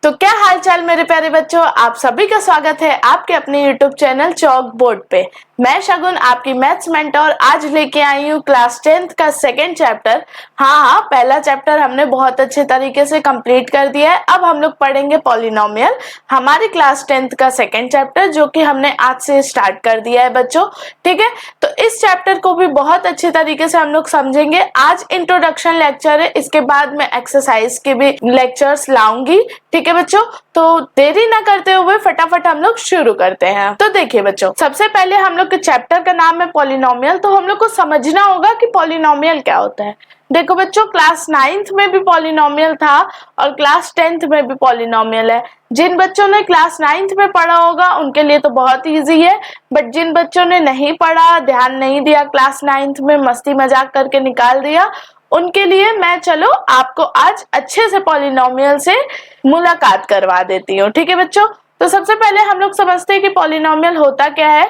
तो क्या हाल चाल मेरे प्यारे बच्चों, आप सभी का स्वागत है आपके अपने YouTube चैनल चौक बोर्ड पे। मैं शगुन आपकी मैथ्स मेंटर आज लेके आई हूँ क्लास 10th का सेकंड चैप्टर। हाँ, पहला चैप्टर हमने बहुत अच्छे तरीके से कंप्लीट कर दिया है। अब हम लोग पढ़ेंगे पॉलिनोमियल, हमारी क्लास 10th का सेकंड चैप्टर, जो कि हमने आज से स्टार्ट कर दिया है बच्चों। ठीक है, तो इस चैप्टर को भी बहुत अच्छे तरीके से हम लोग समझेंगे। आज इंट्रोडक्शन लेक्चर है, इसके बाद मैं एक्सरसाइज के भी लेक्चर्स लाऊंगी। ठीक है बच्चों, तो देरी ना करते हुए फटाफट हम लोग शुरू करते हैं। तो देखिए बच्चों, सबसे पहले हम लोग के चैप्टर का नाम है पॉलिनोमियल, तो हम लोग को समझना होगा कि पॉलिनोमियल क्या होता है। देखो बच्चों, क्लास 9th में भी पॉलिनोमियल था और क्लास 10th में भी पॉलिनोमियल है। जिन बच्चों ने क्लास 9th में पढ़ा होगा उनके लिए तो बहुत इजी है, बट जिन बच्चों ने नहीं पढ़ा, ध्यान नहीं दिया, क्लास 9th में मस्ती मजाक करके निकाल दिया, उनके लिए मैं चलो आपको आज अच्छे से पॉलिनोमियल से मुलाकात करवा देती हूँ। ठीक है बच्चों, तो सबसे पहले हम लोग समझते हैं कि पॉलिनोमियल होता क्या है।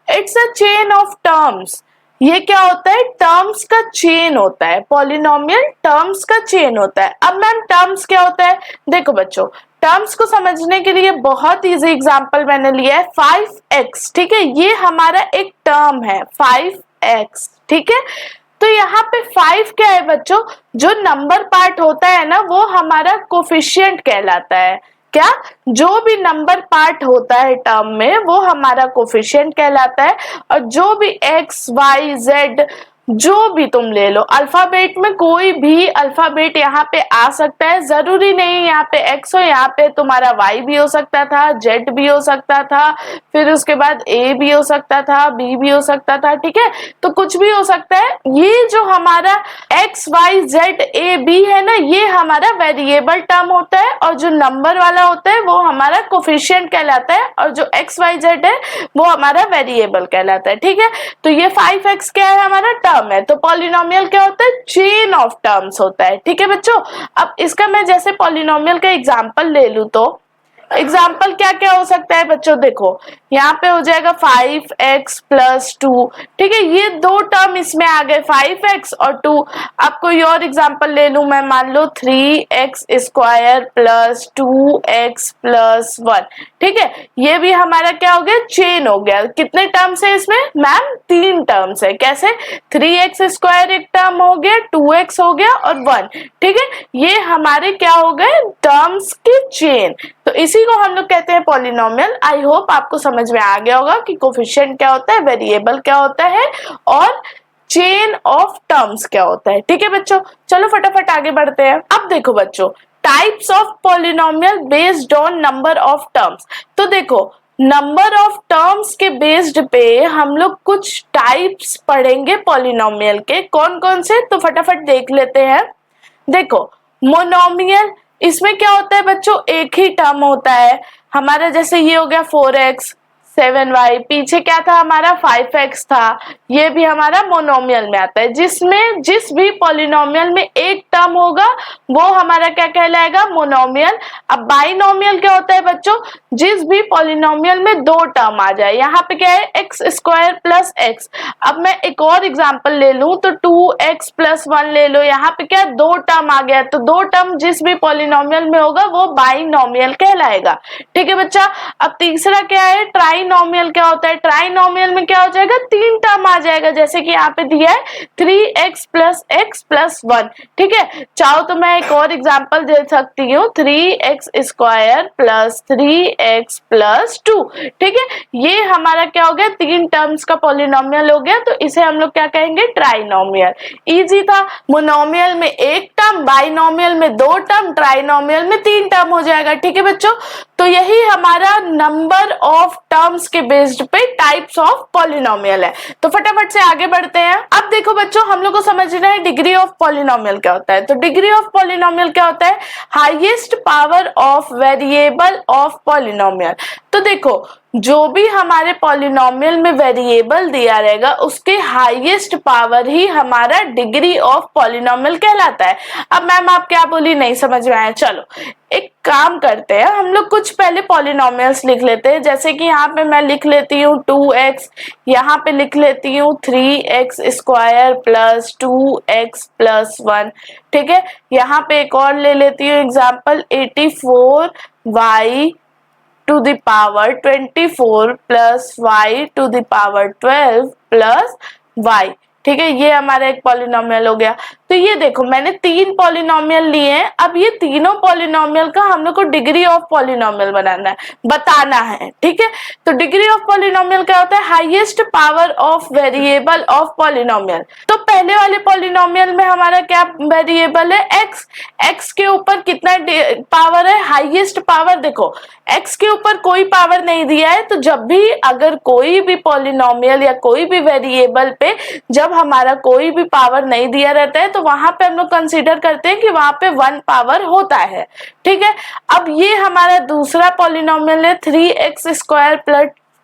It's a chain of terms. ये क्या होता है? टर्म्स का चेन होता है। पॉलिनोमियल टर्म्स का चेन होता है। अब मैम टर्म्स क्या होता है? देखो बच्चों, टर्म्स को समझने के लिए बहुत इजी एग्जांपल मैंने लिया है 5x। ठीक है, ये हमारा एक टर्म है 5x। ठीक है, तो यहाँ पे 5 क्या है बच्चों? जो नंबर पार्ट होता है ना, वो हमारा कोफिशिएंट कहलाता है। क्या? जो भी नंबर पार्ट होता है टर्म में वो हमारा कोफिशिएंट कहलाता है। और जो भी x, y, z जो भी तुम ले लो, अल्फाबेट में कोई भी अल्फाबेट यहाँ पे आ सकता है। जरूरी नहीं यहाँ पे x हो, यहाँ पे तुम्हारा y भी हो सकता था, z भी हो सकता था, फिर उसके बाद a भी हो सकता था, b भी हो सकता था। ठीक है, तो कुछ भी हो सकता है। ये जो हमारा x, y, z, a, b है ना, ये हमारा वेरिएबल टर्म होता है और जो नंबर वाला होता है वो हमारा कोफिशिएंट कहलाता है और जो x, y, z है वो हमारा वेरिएबल कहलाता है। ठीक है, तो ये 5x क्या है? हमारा टर्म है। तो पॉलिनोमियल क्या होता है? चेन ऑफ टर्म्स होता है। ठीक है बच्चों, अब इसका मैं जैसे पॉलिनोमियल का एग्जांपल ले लूं तो एग्जाम्पल क्या क्या हो सकता है बच्चों? देखो, यहाँ पे हो जाएगा 5x + 2। ठीक है, ये दो टर्म इसमें आ गए 5x और 2। अब कोई और एग्जाम्पल ले लूं मैं, मान लो 3x² + 2x + 1। ठीक है, ये भी हमारा क्या हो गया? चेन हो गया। कितने टर्म्स है इसमें मैम? 3 टर्म्स है। कैसे? 3x² एक टर्म हो गया, 2x हो गया और 1। ठीक है, ये हमारे क्या हो गए? टर्म्स की चेन। तो इसी को हम लोग कहते हैं पॉलिनोमियल। आई होप आपको समझ में आ गया होगा कि कोफिशिएंट क्या होता है, वेरिएबल क्या होता है और चेन ऑफ टर्म्स क्या होता है। ठीक है बच्चों, चलो फटाफट आगे बढ़ते हैं। अब देखो बच्चों, types of polynomial based on number of terms. तो देखो, नंबर ऑफ टर्म्स के बेस्ड पे हम लोग कुछ टाइप्स पढ़ेंगे पॉलिनोमियल के। कौन कौन से? तो फटाफट देख लेते हैं। देखो, मोनोमियल, इसमें क्या होता है बच्चों? एक ही टर्म होता है हमारा। जैसे ये हो गया 4x 7y, पीछे क्या था हमारा? 5x था। ये भी हमारा मोनोमियल में आता है, जिसमें जिस भी पॉलिनोमियल में एक टर्म होगा वो हमारा क्या कहलाएगा? मोनोमियल। अब बाइनोमियल क्या होता है बच्चों? जिस भी पॉलिनोमियल में दो टर्म आ जाए। यहाँ पे क्या है? x² + x। अब मैं एक और एग्जांपल ले लूं तो 2x + 1 ले लो। यहाँ पे क्या? दो टर्म आ गया, तो दो टर्म जिस भी पॉलिनोमियल में होगा वो बाइनोमियल कहलाएगा। ठीक है बच्चा। अब तीसरा क्या है? ट्राइनोमियल क्या होता है? ट्राइनोमियल में क्या हो जाएगा? 3 टर्म आ जाएगा, जैसे कि यहाँ पे दिया है 3x + x + 1। ठीक है, चाहो तो मैं एक और एग्जांपल दे सकती हूँ, 3x² + 3x + 2। ठीक है, ये हमारा क्या हो गया? 3 टर्म्स का पॉलिनोमियल हो गया, तो इसे हम लोग क्या कहेंगे? ट्राइनोमियल। इजी था। मोनोमियल में एक टर्म, बाइनोमियल में 2 टर्म, ट्राइनोमियल में 3 टर्म हो जाएगा। ठीक है बच्चों, तो यही हमारा नंबर ऑफ टर्म्स के बेस्ड पे टाइप्स ऑफ पॉलिनोमियल है। तो फटाफट से आगे बढ़ते हैं। अब देखो बच्चों, हम लोग को समझना है डिग्री ऑफ पॉलिनोमियल क्या होता है। तो डिग्री ऑफ पॉलिनोमियल क्या होता है? Highest power of variable of polynomial. तो देखो, जो भी हमारे पॉलिनोमियल में वेरिएबल दिया रहेगा उसके हाईएस्ट पावर ही हमारा डिग्री ऑफ पॉलिनोमियल कहलाता है। अब मैम आप क्या बोली, नहीं समझ में आया? चलो एक काम करते हैं, हम लोग कुछ पहले पॉलिनोमियल्स लिख लेते हैं। जैसे कि यहाँ पे मैं लिख लेती हूँ 2x, यहाँ पे लिख लेती हूँ 3x² + 2x + 1। ठीक है, यहाँ पे एक और ले लेती हूँ example 84 y to the power 24 plus y to the power 12 plus y। ठीक है, ये हमारा एक पॉलिनोमियल हो गया। तो ये देखो मैंने 3 पॉलिनोमियल लिए हैं। अब ये तीनों पॉलिनोमियल का हम लोग को डिग्री ऑफ पॉलिनोमियल बनाना है, बताना है। ठीक है, तो डिग्री ऑफ पॉलिनोमियल क्या होता है? Highest power of variable of polynomial. तो पहले वाले पॉलिनोमियल में हमारा क्या वेरिएबल है? x। x के ऊपर कितना पावर है? Highest power. देखो x के ऊपर कोई पावर नहीं दिया है, तो जब भी अगर कोई भी पॉलिनोमियल या कोई भी वेरिएबल पे जब हमारा कोई भी पावर नहीं दिया रहता है तो वहां पे हम लोग कंसीडर करते हैं कि वहां पे 1 पावर होता है। ठीक है, अब ये हमारा दूसरा पॉलिनोमियल है 3x square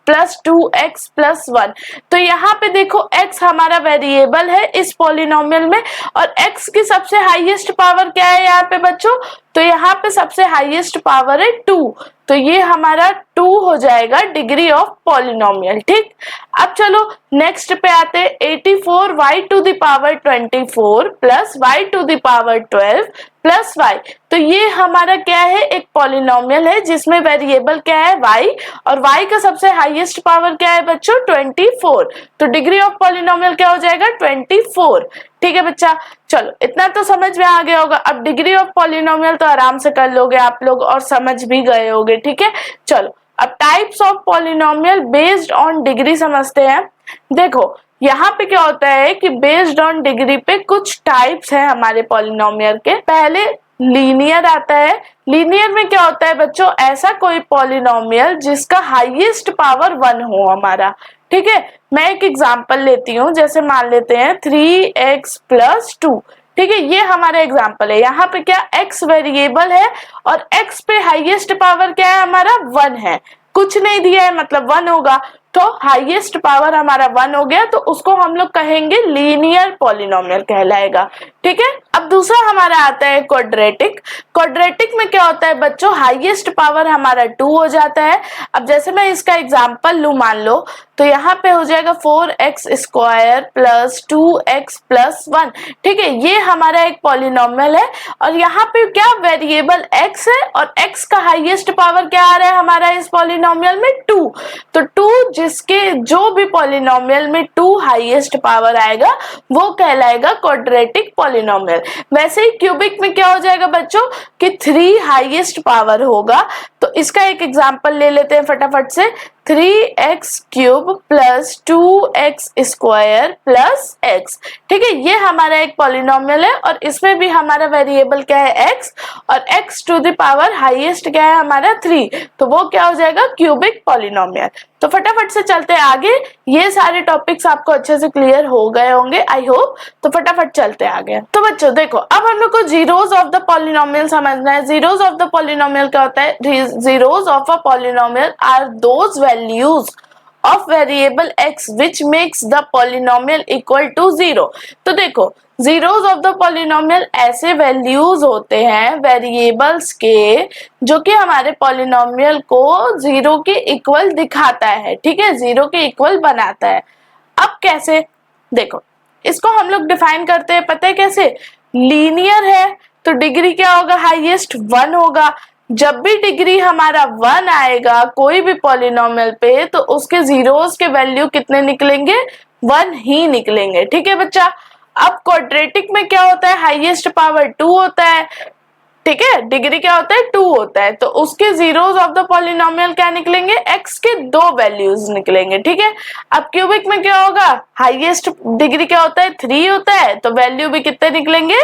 plus 2x plus 1। तो यहाँ पे देखो x हमारा वेरिएबल है इस पॉलिनोमियल में, और x की सबसे हाईएस्ट पावर क्या है यहाँ पे बच्चों? तो यहाँ पे सबसे हाईएस्ट पावर है 2। तो ये हमारा 2 हो जाएगा डिग्री ऑफ पॉलिनोमियल। ठीक, अब चलो नेक्स्ट पे आते हैं 84 y to the power 24 plus y to the power 12 plus y। तो ये हमारा क्या है? एक पॉलिनोमियल है जिसमें वेरिएबल क्या है? y, और y का सबसे हाईएस्ट पावर क्या है बच्चों? 24। तो डिग्री ऑफ पॉलिनोमियल क्या हो जाएगा? 24। ठीक है बच्चा, चलो इतना तो समझ में आ गया होगा। अब डिग्री ऑफ पॉलिनोमियल तो आराम से कर लोगे आप लोग और समझ भी गए होगे। ठीक है, चलो अब types of polynomial based on degree समझते हैं। देखो यहाँ पे क्या होता है कि बेस्ड ऑन डिग्री पे कुछ टाइप्स है हमारे पॉलिनोमियल के। पहले लीनियर आता है। लीनियर में क्या होता है बच्चों? ऐसा कोई पॉलिनोमियल जिसका हाईएस्ट पावर 1 हो हमारा। ठीक है, मैं एक एग्जांपल लेती हूँ, जैसे मान लेते हैं 3x प्लस 2। ठीक है, ये हमारा एग्जांपल है। यहाँ पे क्या x वेरिएबल है और x पे हाईएस्ट पावर क्या है हमारा? 1 है। कुछ नहीं दिया है मतलब 1 होगा, तो हाईएस्ट पावर हमारा 1 हो गया, तो उसको हम लोग कहेंगे लीनियर पॉलिनोमियल कहलाएगा। ठीक है, अब दूसरा हमारा आता है क्वाड्रेटिक। क्वाड्रेटिक में क्या होता है बच्चों? हाईएस्ट पावर हमारा 2 हो जाता है। अब जैसे मैं इसका एग्जांपल लूं, मान लो, तो यहाँ पे हो जाएगा 4x square plus 2x plus 1। ठीक है, ये हमारा एक पॉलिनोमियल है और यहाँ पे क्या वेरिएबल x है और x का हाईएस्ट पावर क्या आ रहा है हमारा इस पॉलिनोमियल में? 2। तो 2 जिसके जो भी पॉलिनोमियल में 2 हाईएस्ट पावर आएगा वो कहलाएगा क्वाड्रेटिक पॉलिनोमियल। वैसे ही क्यूबिक में क्या हो जाएगा बच्चों कि 3 हाईएस्ट पावर होगा। तो इसका एक एग्जांपल ले लेते हैं फटाफट से। 3x cube plus 2x square plus x। ठीक है, ये हमारा एक पॉलिनोमियल है और इसमें भी हमारा वेरिएबल क्या है? x, और x to the power highest क्या है हमारा? 3। तो वो क्या हो जाएगा? Cubic polynomial. तो फटाफट से चलते हैं आगे। ये सारे टॉपिक्स आपको अच्छे से क्लियर हो गए होंगे आई होप। तो फटाफट चलते हैं आगे। तो बच्चों देखो, अब हम लोग को जीरोस ऑफ द पॉलिनोमियल समझना है। जीरोस ऑफ द पॉलिनोमियल क्या होता है? Zeros of a polynomial are those values of variable x which makes the polynomial equal to 0। तो देखो जीरोस ऑफ द पॉलिनोमियल ऐसे वैल्यूज होते हैं वेरिएबल्स के जो कि हमारे पॉलिनोमियल को 0 के इक्वल दिखाता है। ठीक है, 0 के इक्वल बनाता है। अब कैसे? देखो इसको हम लोग डिफाइन करते हैं, पता है कैसे? लीनियर है तो डिग्री क्या होगा? हाईएस्ट 1 होगा। जब भी डिग्री हमारा 1 आएगा कोई भी पॉलिनोमियल पे तो उसके जीरोस के वैल्यू कितने निकलेंगे? 1 ही निकलेंगे। ठीक है बच्चा, अब क्वाड्रेटिक में क्या होता है? हाईएस्ट पावर 2 होता है। ठीक है, डिग्री क्या होता है? 2 होता है, तो उसके जीरोस ऑफ द पॉलिनोमियल क्या निकलेंगे? x के 2 वैल्यूज निकलेंगे। ठीक है, अब क्यूबिक में क्या होगा? हाईएस्ट डिग्री क्या होता है? 3 होता है, तो वैल्यू भी कितने निकलेंगे?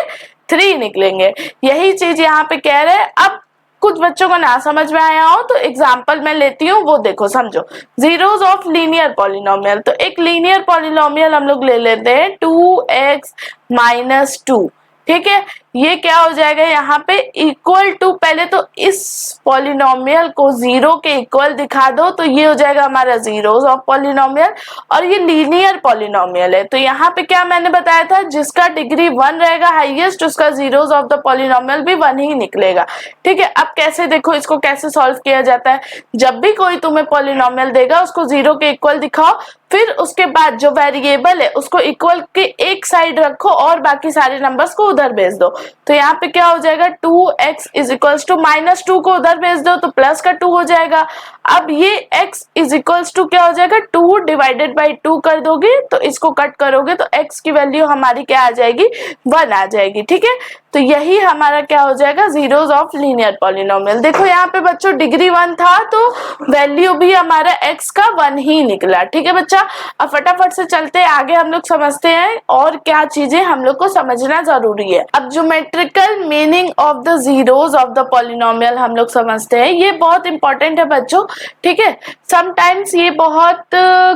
3 निकलेंगे। यही चीज यहाँ पे कह रहे हैं। अब कुछ बच्चों को ना समझ में आया हो तो एग्जांपल मैं लेती हूँ, वो देखो समझो। जीरोस ऑफ लीनियर पॉलिनोमियल, तो एक लीनियर पॉलिनोमियल हम लोग ले लेते हैं 2x माइनस 2। ठीक है, ये क्या हो जाएगा यहाँ पे? इक्वल टू, पहले तो इस पॉलिनोमियल को 0 के इक्वल दिखा दो तो ये हो जाएगा हमारा जीरोस ऑफ पॉलिनोमियल, और ये लीनियर पॉलिनोमियल है। तो यहाँ पे क्या मैंने बताया था? जिसका डिग्री 1 रहेगा हाईएस्ट उसका जीरोस ऑफ द पॉलिनोमियल भी 1 ही निकलेगा। ठीक है, अब कैसे? देखो इसको कैसे सॉल्व किया जाता है। जब भी कोई तुम्हें पॉलिनोमियल देगा उसको 0 के इक्वल दिखाओ, फिर उसके बाद जो वेरिएबल है उसको इक्वल के एक साइड रखो और बाकी सारे नंबर्स को उधर भेज दो। तो यहाँ पे क्या हो जाएगा 2x इज इक्वल्स टू -2 को उधर भेज दो तो प्लस का 2 हो जाएगा। अब ये x इज इक्वल्स टू क्या हो जाएगा 2 डिवाइडेड बाई 2 कर दोगे तो इसको कट करोगे तो x की वैल्यू हमारी क्या आ जाएगी 1 आ जाएगी। ठीक है, तो यही हमारा क्या हो जाएगा जीरोस ऑफ लीनियर पॉलिनोमियल। देखो यहाँ पे बच्चों डिग्री 1 था तो वैल्यू भी हमारा x का 1 ही निकला। ठीक है बच्चा, अब फटाफट से चलते हैं आगे, हम लोग समझते हैं और क्या चीजें हम लोग को समझना जरूरी है। अब geometrical meaning of the zeros of the polynomial हम लोग समझते हैं, ये बहुत इंपॉर्टेंट है बच्चों। ठीक है, समटाइम्स ये बहुत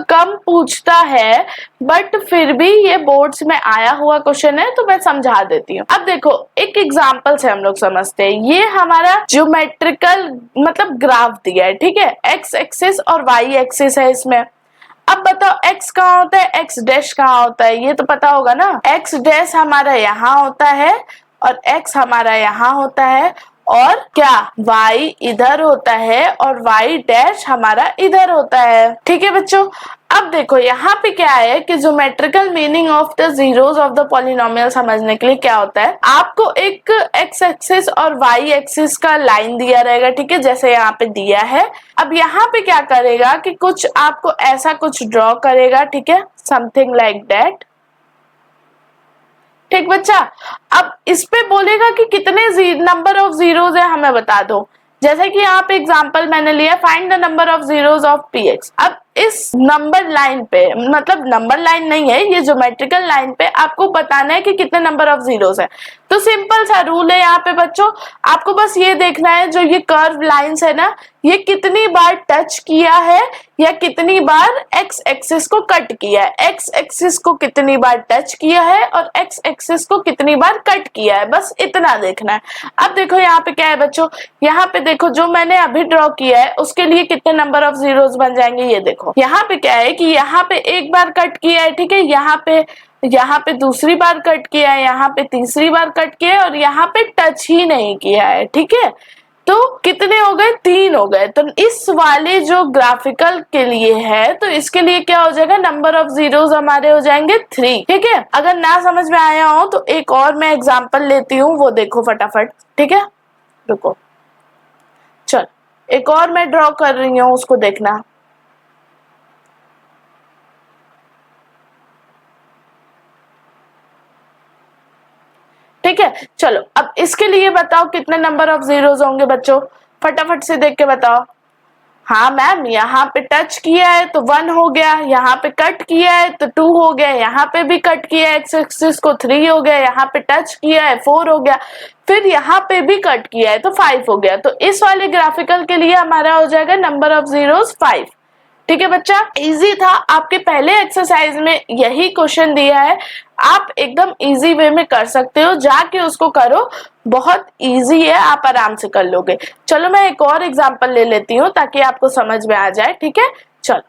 कम पूछता है बट फिर भी ये बोर्ड्स में आया हुआ क्वेश्चन है तो मैं समझा देती हूँ। अब देखो एक एग्जांपल से हम लोग समझते हैं, ये हमारा ज्योमेट्रिकल मतलब ग्राफ दिया है। ठीक है, एक्स एक्सिस और वाई एक्सिस है इसमें। अब बताओ x कहाँ होता है, x डैश कहाँ होता है, ये तो पता होगा ना। x डैश हमारा यहाँ होता है और x हमारा यहाँ होता है और क्या y इधर होता है और y डैश हमारा इधर होता है। ठीक है बच्चों, अब देखो यहाँ पे क्या है कि geometrical meaning of the zeros of the polynomial समझने के लिए क्या होता है, आपको एक एक्स एक्सिस और वाई एक्सिस का लाइन दिया रहेगा। ठीक है, जैसे यहाँ पे दिया है। अब यहाँ पे क्या करेगा कि कुछ आपको ऐसा कुछ ड्रॉ करेगा। ठीक है, समथिंग लाइक दैट। ठीक बच्चा, अब इस पे बोलेगा कि कितने नंबर ऑफ जीरोस है हमें बता दो। जैसे कि यहाँ पे एग्जांपल मैंने लिया find the number of zeros of px। अब इस नंबर लाइन पे, मतलब नंबर लाइन नहीं है ये ज्योमेट्रिकल लाइन पे, आपको बताना है कि कितने नंबर ऑफ जीरोस है। तो सिंपल सा रूल है यहाँ पे बच्चों, आपको बस ये देखना है जो ये कर्व लाइंस है ना, ये कितनी बार टच किया है या कितनी बार एक्स एक्सिस को कट किया है। एक्स एक्सिस को कितनी बार टच किया है और एक्स एक्सिस को कितनी बार कट किया है, बस इतना देखना है। अब देखो यहाँ पे क्या है बच्चों, यहाँ पे देखो जो मैंने अभी ड्रॉ किया है उसके लिए कितने नंबर ऑफ जीरोस बन जाएंगे, ये देखो। यहाँ पे क्या है कि यहाँ पे एक बार कट किया है। ठीक है, यहाँ पे दूसरी बार कट किया है, यहाँ पे तीसरी बार कट किया है और यहाँ पे टच ही नहीं किया है। ठीक है, तो कितने हो गए, 3 हो गए। तो इस वाले जो ग्राफिकल के लिए है तो इसके लिए क्या हो जाएगा, नंबर ऑफ जीरोस हमारे हो जाएंगे 3। ठीक है, अगर ना समझ में आया हो तो एक और मैं एग्जांपल लेती हूँ, वो देखो फटाफट। ठीक है, रुको, चल एक और मैं ड्रॉ कर रही हूँ, उसको देखना। ठीक है, चलो अब इसके लिए बताओ कितने नंबर ऑफ जीरोस होंगे बच्चों, फटाफट से देख के बताओ। हाँ मैम, यहाँ पे टच किया है तो 1 हो गया, यहाँ पे कट किया है तो 2 हो गया, यहाँ पे भी कट किया है एक्स एक्सिस को 3 हो गया, यहाँ पे टच किया है 4 हो गया, फिर यहाँ पे भी कट किया है तो 5 हो गया। तो इस वाले ग्राफिकल के लिए हमारा हो जाएगा नंबर ऑफ जीरोस 5। ठीक है बच्चा, इजी था, आपके पहले एक्सरसाइज में यही क्वेश्चन दिया है, आप एकदम इजी वे में कर सकते हो, जाके उसको करो, बहुत इजी है, आप आराम से कर लोगे। चलो मैं एक और एग्जांपल ले लेती हूँ ताकि आपको समझ में आ जाए। ठीक है, चलो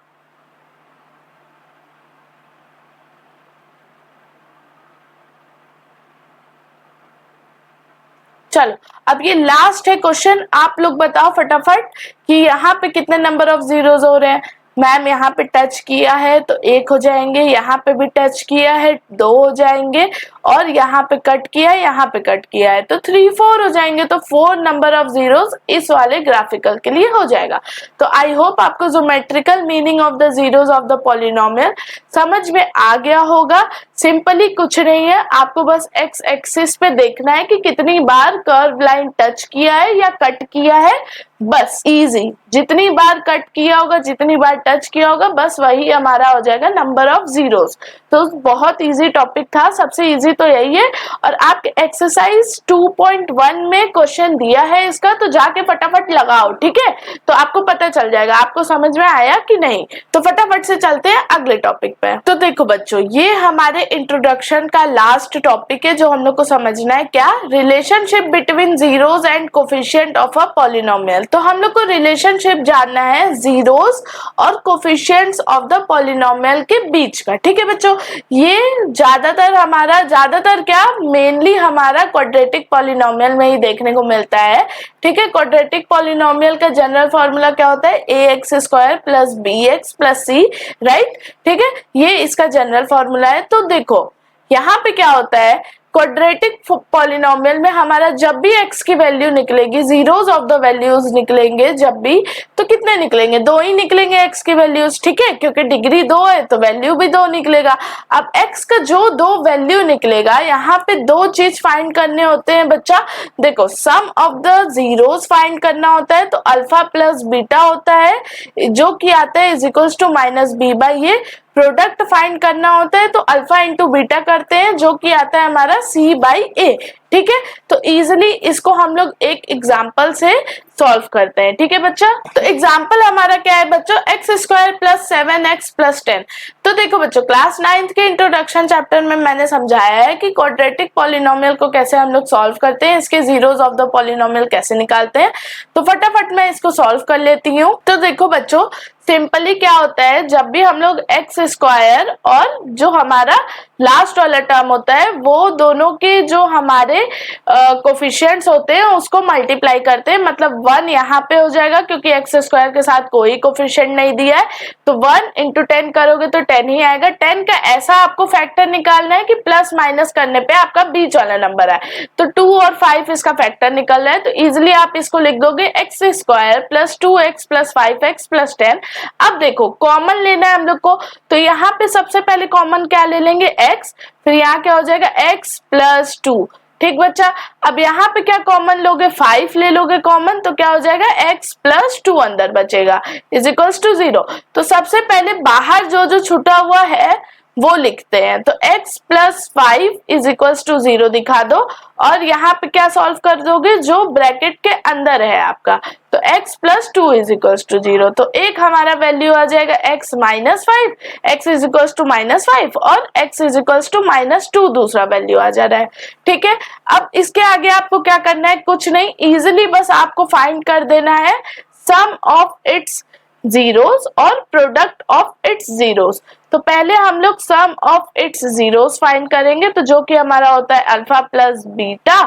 चलो अब ये लास्ट है क्वेश्चन, आप लोग बताओ फटाफट कि यहाँ पे कितने नंबर ऑफ जीरोस हो रहे हैं। मैम यहाँ पे टच किया है तो 1 हो जाएंगे, यहाँ पे भी टच किया है 2 हो जाएंगे और यहाँ पे कट किया है, यहाँ पे कट किया है तो 3 4 हो जाएंगे। तो 4 नंबर ऑफ जीरोस इस वाले ग्राफिकल के लिए हो जाएगा। तो आई होप आपको geometrical meaning of the zeros of the polynomial समझ में आ गया होगा। सिंपली कुछ नहीं है, आपको बस एक्स एक्सिस पे देखना है कि कितनी बार कर्व लाइन टच किया है या कट किया है, बस इजी। जितनी बार कट किया होगा, जितनी बार टच किया होगा, बस वही हमारा हो जाएगा नंबर ऑफ जीरोस। तो बहुत इजी टॉपिक था, सबसे इजी तो यही है। और आप एक्सरसाइज 2.1 में क्वेश्चन दिया है इसका, तो जाके फटाफट लगाओ। ठीक है, तो आपको पता चल जाएगा आपको समझ में आया कि नहीं। तो फटाफट से चलते हैं अगले टॉपिक पे। तो देखो बच्चों, ये हमारे इंट्रोडक्शन का लास्ट टॉपिक है जो हम लोग को समझना है, क्या, relationship between zeros and coefficient of a polynomial. तो हम लोग को रिलेशनशिप जानना है जीरोस और कोफिशिएंट्स ऑफ द पॉलिनोमियल के बीच का। ठीक है बच्चों, ये ज्यादातर क्या, मेनली हमारा क्वाड्रेटिक पॉलिनोमियल में ही देखने को मिलता है। ठीक है, क्वाड्रेटिक पॉलिनोमियल का जनरल फॉर्मूला क्या होता है, ax² + bx + c, राइट। ठीक है, ये इसका जनरल फॉर्मूला है। तो देखो यहाँ पे क्या होता है, क्वाड्रेटिक पॉलिनोमियल में हमारा जब भी x की वैल्यू निकलेगी, जीरोस ऑफ द वैल्यूज निकलेंगे जब भी, तो कितने निकलेंगे? 2 ही निकलेंगे x की वैल्यूज, ठीक है, क्योंकि डिग्री 2 है तो वैल्यू भी 2 निकलेगा। अब x का जो 2 वैल्यू निकलेगा, यहाँ पे 2 चीज फाइंड करने होते हैं बच्चा। देखो, सम ऑफ द जीरोस फाइंड करना होता है, तो अल्फा प्लस बीटा होता है जो कि आता है is equals to minus B by A. Product find करना होता है तो अल्फा इंटू बीटा करते हैं जो कि आता है हमारा सी बाई ए, ठीक है। तो इजिली इसको हम लोग एक एग्जाम्पल से सॉल्व करते हैं, ठीक है बच्चा। तो एग्जाम्पल हमारा क्या है बच्चों? X square plus 7x plus 10। तो देखो बच्चों, क्लास 9th के इंट्रोडक्शन चैप्टर में मैंने समझाया है कि क्वाड्रेटिक पॉलिनोमियल को कैसे हम लोग सॉल्व करते हैं, इसके जीरोस ऑफ द पॉलिनोमियल कैसे निकालते हैं। तो फटाफट मैं इसको सॉल्व कर लेती हूँ। तो देखो बच्चों, सिंपली क्या होता है, जब भी हम लोग एक्स स्क्वायर और जो हमारा लास्ट वाला टर्म होता है वो दोनों के जो हमारे कोफिशिएंट्स होते हैं उसको मल्टीप्लाई करते हैं, मतलब 1 यहाँ पे हो जाएगा क्योंकि एक्स स्क्वायर के साथ कोई कोफिशिएंट नहीं दिया है, तो 1 इंटू 10 करोगे तो 10 ही आएगा। 10 का ऐसा आपको फैक्टर निकालना है कि प्लस माइनस करने पे आपका बीच वाला नंबर है, तो 2 और 5 इसका फैक्टर निकल रहा है, तो इजिली आप इसको लिख दोगे x square plus 2x plus 5x plus 10। अब देखो, कॉमन लेना है हम लोग को, तो यहाँ पे सबसे पहले कॉमन क्या ले लेंगे? x, फिर यहाँ क्या हो जाएगा? x प्लस 2, ठीक बच्चा। अब यहाँ पे क्या कॉमन लोगे? 5 ले लोगे कॉमन, तो क्या हो जाएगा? x प्लस 2 अंदर बचेगा इज इक्वल्स टू 0। तो सबसे पहले बाहर जो जो छुटा हुआ है वो लिखते हैं, तो x plus 5 is equals to 0 दिखा दो, और यहाँ पे क्या सॉल्व कर दोगे? जो ब्रैकेट के अंदर है आपका, तो x plus 2 is equals to 0। तो एक हमारा वैल्यू आ जाएगा x minus 5, x is equals to minus 5, और x is equals to minus 2 दूसरा वैल्यू आ जा रहा है, ठीक है। अब इसके आगे आपको क्या करना है? कुछ नहीं, इजिली बस आपको फाइंड कर देना है सम ऑफ इट्स जीरोस और प्रोडक्ट ऑफ इट्स जीरोस। तो पहले हम लोग sum of its zeros find करेंगे, तो जो कि हमारा होता है alpha plus beta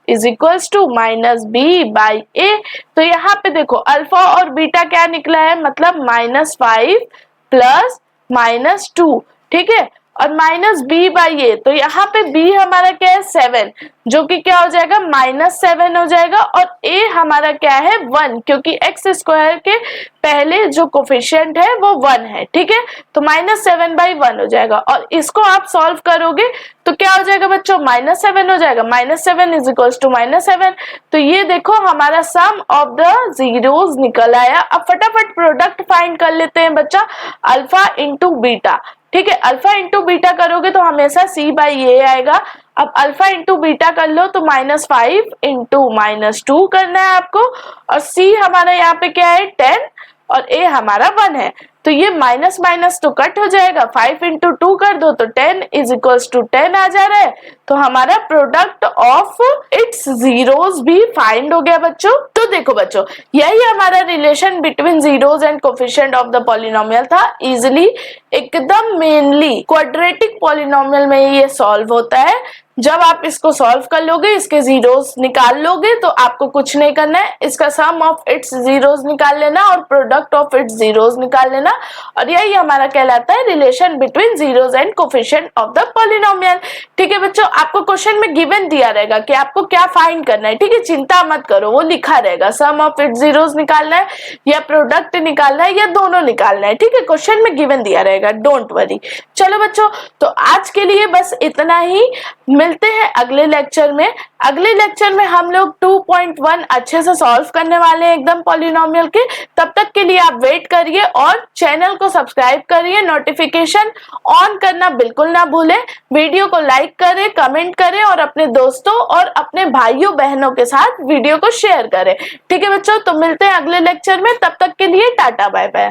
is equals to minus B by A. तो यहाँ पे देखो, अल्फा और बीटा क्या निकला है? मतलब -5 प्लस -2, ठीक है, और माइनस बी बाई ए। तो यहाँ पे बी हमारा क्या है? 7, जो कि क्या हो जाएगा? -7 हो जाएगा, और ए हमारा क्या है? 1, क्योंकि एक्स स्क्वायर के पहले जो कोफिशिएंट है वो 1 है, ठीक है। तो -7 बाई 1 हो जाएगा, और इसको आप सॉल्व करोगे तो क्या हो जाएगा बच्चों? -7 हो जाएगा। -7 इज इक्वल्स टू -7। तो ये देखो हमारा सम ऑफ द जीरोस निकल आया। अब फटाफट प्रोडक्ट फाइंड कर लेते हैं बच्चा, अल्फा इंटू बीटा, ठीक है। अल्फा इंटू बीटा करोगे तो हमेशा सी बाई ए आएगा। अब अल्फा इंटू बीटा कर लो तो -5 इंटू -2 करना है आपको, और सी हमारा यहाँ पे क्या है? 10, और ए हमारा 1 है, तो ये माइनस माइनस तो कट हो जाएगा। 5 इंटू 2 कर दो तो 10 इज इक्वल्स टू 10 आ जा रहा है। तो हमारा प्रोडक्ट ऑफ इट्स जीरोस भी फाइंड हो गया बच्चों। तो देखो बच्चों, यही हमारा relation between zeros and coefficient of the polynomial था। इजिली एकदम मेनली क्वाड्रेटिक पॉलिनोमियल में ये सॉल्व होता है। जब आप इसको सॉल्व कर लोगे, इसके जीरोस निकाल लोगे, तो आपको कुछ नहीं करना है, इसका सम ऑफ इट्स जीरोस निकाल लेना और प्रोडक्ट ऑफ इट्स जीरोस निकाल लेना, और यही हमारा कहलाता है relation between zeros and coefficient of the polynomial. ठीक है बच्चों, आपको क्वेश्चन में गिवन दिया रहेगा कि आपको क्या फाइंड करना है, ठीक है, चिंता मत करो, वो लिखा रहेगा सम ऑफ इट्स जीरोस निकालना है या प्रोडक्ट निकालना है या दोनों निकालना है, ठीक है, क्वेश्चन में गिवन दिया रहेगा, डोंट वरी। चलो बच्चों, तो आज के लिए बस इतना ही, मिलते हैं अगले लेक्चर में। अगले लेक्चर में हम लोग 2.1 अच्छे से सॉल्व करने वाले हैं एकदम पॉलिनोमियल के। तब तक के लिए आप वेट करिए और चैनल को सब्सक्राइब करिए, नोटिफिकेशन ऑन करना बिल्कुल ना भूलें, वीडियो को लाइक करें, कमेंट करें और अपने दोस्तों और अपने भाइयों बहनों के साथ वीडियो को शेयर करें। ठीक है बच्चों, तो मिलते हैं अगले लेक्चर में, तब तक के लिए टाटा बाय बाय।